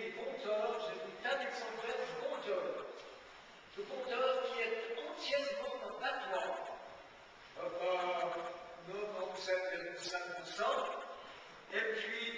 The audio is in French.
des compteurs, j'ai des tas d'exemplaires de compteurs. Le compteur qui est entièrement en patois. Enfin, 97,5%. Et puis